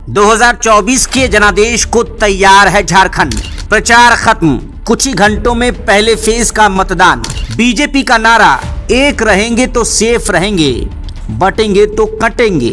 2024 के जनादेश को तैयार है झारखंड। प्रचार खत्म, कुछ ही घंटों में पहले फेज का मतदान। बीजेपी का नारा, एक रहेंगे तो सेफ रहेंगे, बटेंगे तो कटेंगे।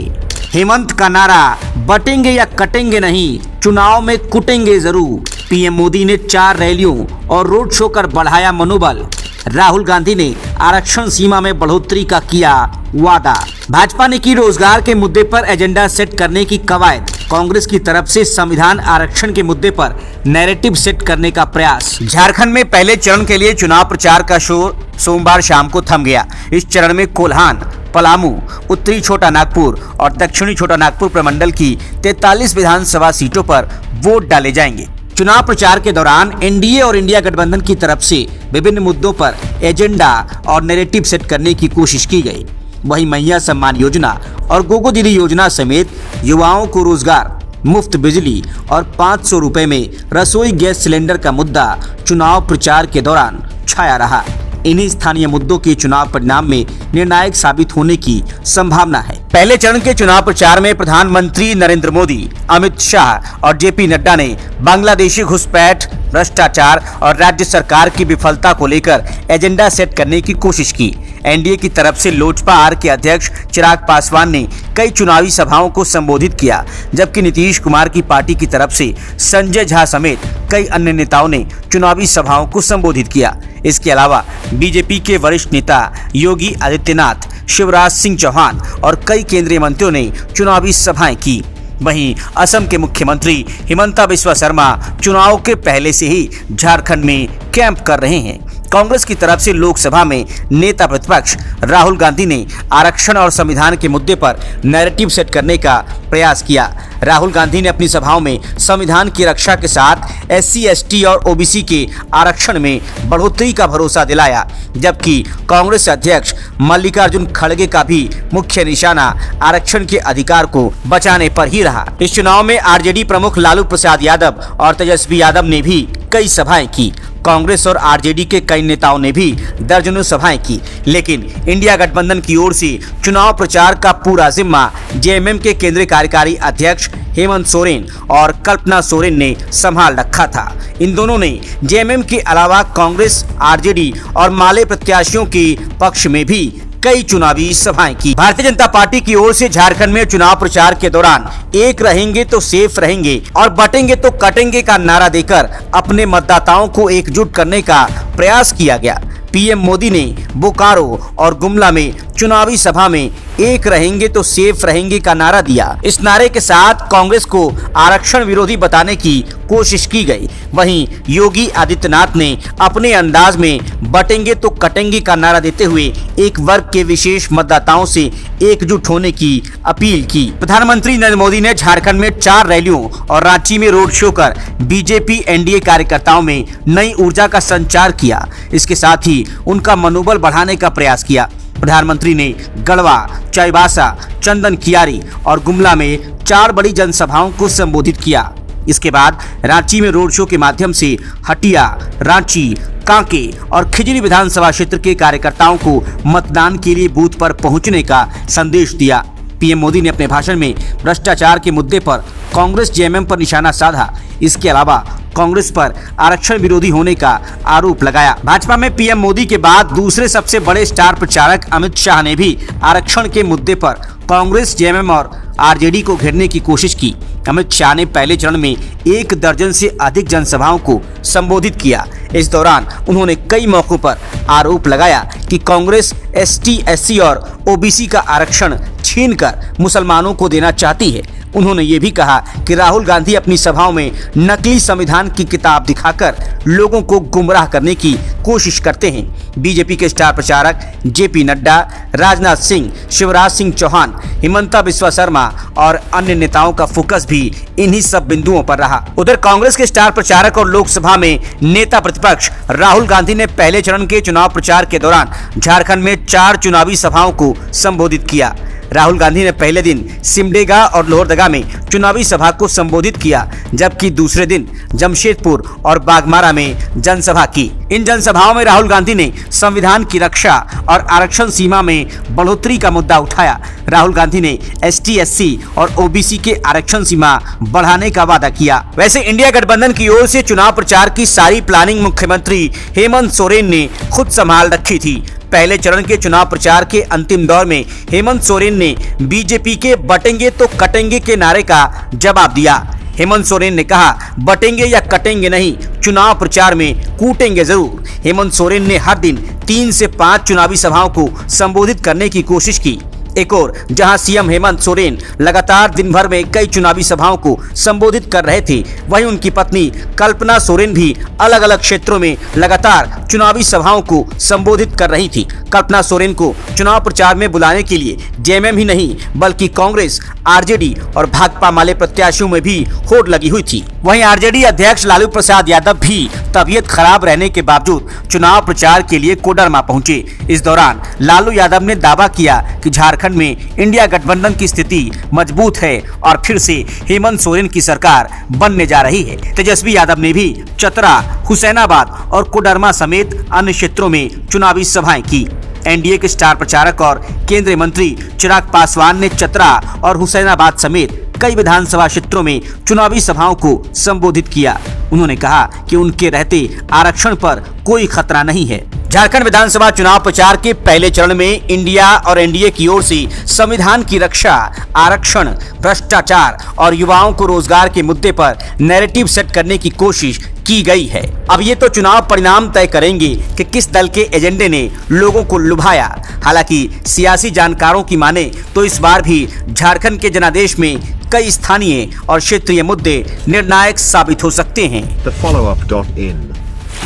हेमंत का नारा, बटेंगे या कटेंगे नहीं, चुनाव में कुटेंगे जरूर। पीएम मोदी ने 4 रैलियों और रोड शो कर बढ़ाया मनोबल। राहुल गांधी ने आरक्षण सीमा में बढ़ोतरी का किया वादा। भाजपा ने की रोजगार के मुद्दे पर एजेंडा सेट करने की कवायद। कांग्रेस की तरफ से संविधान आरक्षण के मुद्दे पर नैरेटिव सेट करने का प्रयास। झारखंड में पहले चरण के लिए चुनाव प्रचार का शोर सोमवार शाम को थम गया। इस चरण में कोल्हान, पलामू, उत्तरी छोटा नागपुर और दक्षिणी छोटा नागपुर प्रमंडल की 43 विधानसभा सीटों पर वोट डाले जाएंगे। चुनाव प्रचार के दौरान एनडीए और इंडिया गठबंधन की तरफ से विभिन्न मुद्दों पर एजेंडा और नैरेटिव सेट करने की कोशिश की गई। वहीं मैया सम्मान योजना और गोगो दीदी योजना समेत युवाओं को रोजगार, मुफ्त बिजली और 500 रुपए में रसोई गैस सिलेंडर का मुद्दा चुनाव प्रचार के दौरान छाया रहा। इन्हीं स्थानीय मुद्दों के चुनाव परिणाम में निर्णायक साबित होने की संभावना है। पहले चरण के चुनाव प्रचार में प्रधानमंत्री नरेंद्र मोदी, अमित शाह और जेपी नड्डा ने बांग्लादेशी घुसपैठ, भ्रष्टाचार और राज्य सरकार की विफलता को लेकर एजेंडा सेट करने की कोशिश की। एनडीए की तरफ से लोजपा आर के अध्यक्ष चिराग पासवान ने कई चुनावी सभाओं को संबोधित किया, जबकि नीतीश कुमार की पार्टी की तरफ से संजय झा समेत कई अन्य नेताओं ने चुनावी सभाओं को संबोधित किया। इसके अलावा बीजेपी के वरिष्ठ नेता योगी आदित्यनाथ, शिवराज सिंह चौहान और कई केंद्रीय मंत्रियों ने चुनावी सभाएं की। वहीं असम के मुख्यमंत्री हिमंता बिस्वा शर्मा चुनाव के पहले से ही झारखंड में कैंप कर रहे हैं। कांग्रेस की तरफ से लोकसभा में नेता प्रतिपक्ष राहुल गांधी ने आरक्षण और संविधान के मुद्दे पर नैरेटिव सेट करने का प्रयास किया। राहुल गांधी ने अपनी सभाओं में संविधान की रक्षा के साथ एससी, एसटी और ओबीसी के आरक्षण में बढ़ोतरी का भरोसा दिलाया, जबकि कांग्रेस अध्यक्ष मल्लिकार्जुन खड़गे का भी मुख्य निशाना आरक्षण के अधिकार को बचाने पर ही रहा। इस चुनाव में आरजेडी प्रमुख लालू प्रसाद यादव और तेजस्वी यादव ने भी कई सभाएं की। कांग्रेस और आरजेडी के कई नेताओं ने भी दर्जनों सभाएं की, लेकिन इंडिया गठबंधन की ओर से चुनाव प्रचार का पूरा जिम्मा जेएमएम के केंद्रीय कार्यकारी अध्यक्ष हेमंत सोरेन और कल्पना सोरेन ने संभाल रखा था। इन दोनों ने जेएमएम के अलावा कांग्रेस, आरजेडी और माले प्रत्याशियों के पक्ष में भी कई चुनावी सभाएं की। भारतीय जनता पार्टी की ओर से झारखंड में चुनाव प्रचार के दौरान एक रहेंगे तो सेफ रहेंगे और बटेंगे तो कटेंगे का नारा देकर अपने मतदाताओं को एकजुट करने का प्रयास किया गया। पीएम मोदी ने बोकारो और गुमला में चुनावी सभा में एक रहेंगे तो सेफ रहेंगे का नारा दिया। इस नारे के साथ कांग्रेस को आरक्षण विरोधी बताने की कोशिश की गई। वहीं योगी आदित्यनाथ ने अपने अंदाज में बटेंगे तो कटेंगे का नारा देते हुए एक वर्ग के विशेष मतदाताओं से एकजुट होने की अपील की। प्रधानमंत्री नरेंद्र मोदी ने झारखंड में 4 रैलियों और रांची में रोड शो कर बीजेपी एनडीए कार्यकर्ताओं में नई ऊर्जा का संचार किया। इसके साथ ही उनका मनोबल बढ़ाने का प्रयास किया। प्रधानमंत्री ने गढ़वा, चाईबासा, चंदन कियारी और गुमला में 4 बड़ी जनसभाओं को संबोधित किया। इसके बाद रांची में रोड शो के माध्यम से हटिया, रांची, कांके और खिजरी विधानसभा क्षेत्र के कार्यकर्ताओं को मतदान के लिए बूथ पर पहुंचने का संदेश दिया। पीएम मोदी ने अपने भाषण में भ्रष्टाचार के मुद्दे पर कांग्रेस जेएमएम पर निशाना साधा। इसके अलावा कांग्रेस पर आरक्षण विरोधी होने का आरोप लगाया। भाजपा में पीएम मोदी के बाद दूसरे सबसे बड़े स्टार प्रचारक अमित शाह ने भी आरक्षण के मुद्दे पर कांग्रेस, जेएमएम और आरजेडी को घेरने की कोशिश की। अमित शाह ने पहले चरण में 1 दर्जन से अधिक जनसभाओं को संबोधित किया। इस दौरान उन्होंने कई मौकों पर आरोप लगाया कि कांग्रेस एसटी, एससी और ओबीसी का आरक्षण छीनकर मुसलमानों को देना चाहती है। उन्होंने ये भी कहा कि राहुल गांधी अपनी सभाओं में नकली संविधान की किताब दिखाकर लोगों को गुमराह करने की कोशिश करते हैं। बीजेपी के स्टार प्रचारक जेपी नड्डा, राजनाथ सिंह, शिवराज सिंह चौहान, हिमंता बिस्वा शर्मा और अन्य नेताओं का फोकस भी इन्हीं सब बिंदुओं पर रहा। उधर कांग्रेस के स्टार प्रचारक और लोकसभा में नेता प्रतिपक्ष राहुल गांधी ने पहले चरण के चुनाव प्रचार के दौरान झारखंड में 4 चुनावी सभाओं को संबोधित किया। राहुल गांधी ने पहले दिन सिमडेगा और लोहरदगा में चुनावी सभा को संबोधित किया, जबकि दूसरे दिन जमशेदपुर और बागमारा में जनसभा की। इन जनसभाओं में राहुल गांधी ने संविधान की रक्षा और आरक्षण सीमा में बढ़ोतरी का मुद्दा उठाया। राहुल गांधी ने ST, SC और OBC के आरक्षण सीमा बढ़ाने का वादा किया। वैसे इंडिया गठबंधन की ओर से चुनाव प्रचार की सारी प्लानिंग मुख्यमंत्री हेमंत सोरेन ने खुद संभाल रखी थी। पहले चरण के चुनाव प्रचार के अंतिम दौर में हेमंत सोरेन ने बीजेपी के बटेंगे तो कटेंगे के नारे का जवाब दिया। हेमंत सोरेन ने कहा, बटेंगे या कटेंगे नहीं, चुनाव प्रचार में कूटेंगे जरूर। हेमंत सोरेन ने हर दिन 3 से 5 चुनावी सभाओं को संबोधित करने की कोशिश की। एक और जहां सीएम हेमंत सोरेन लगातार दिन भर में कई चुनावी सभाओं को संबोधित कर रहे थे, वहीं उनकी पत्नी कल्पना सोरेन भी अलग अलग क्षेत्रों में लगातार चुनावी सभाओं को संबोधित कर रही थी। कल्पना सोरेन को चुनाव प्रचार में बुलाने के लिए जेएमएम ही नहीं बल्कि कांग्रेस, आरजेडी और भाकपा माले प्रत्याशियों में भी होड़ लगी हुई थी। वहीं आरजेडी अध्यक्ष लालू प्रसाद यादव भी तबीयत खराब रहने के बावजूद चुनाव प्रचार के लिए कोडरमा पहुंचे। इस दौरान लालू यादव ने दावा किया कि झारखंड में इंडिया गठबंधन की स्थिति मजबूत है और फिर से हेमंत सोरेन की सरकार बनने जा रही है। तेजस्वी यादव ने भी चतरा, हुसैनाबाद और कोडरमा समेत अन्य क्षेत्रों में चुनावी सभाएं की। एनडीए के स्टार प्रचारक और केंद्रीय मंत्री चिराग पासवान ने चतरा और हुसैनाबाद समेत कई विधानसभा क्षेत्रों में चुनावी सभाओं को संबोधित किया। उन्होंने कहा कि उनके रहते आरक्षण पर कोई खतरा नहीं है। झारखंड विधानसभा चुनाव प्रचार के पहले चरण में इंडिया और एनडीए की ओर से संविधान की रक्षा, आरक्षण, भ्रष्टाचार और युवाओं को रोजगार के मुद्दे पर नैरेटिव सेट करने की कोशिश की गई है। अब ये तो चुनाव परिणाम तय करेंगे कि किस दल के एजेंडे ने लोगों को लुभाया। हालांकि सियासी जानकारों की माने तो इस बार भी झारखंड के जनादेश में कई स्थानीय और क्षेत्रीय मुद्दे निर्णायक साबित हो सकते हैं। thefollowup.in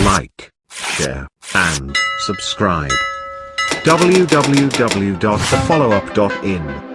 like, share and subscribe. www.thefollowup.in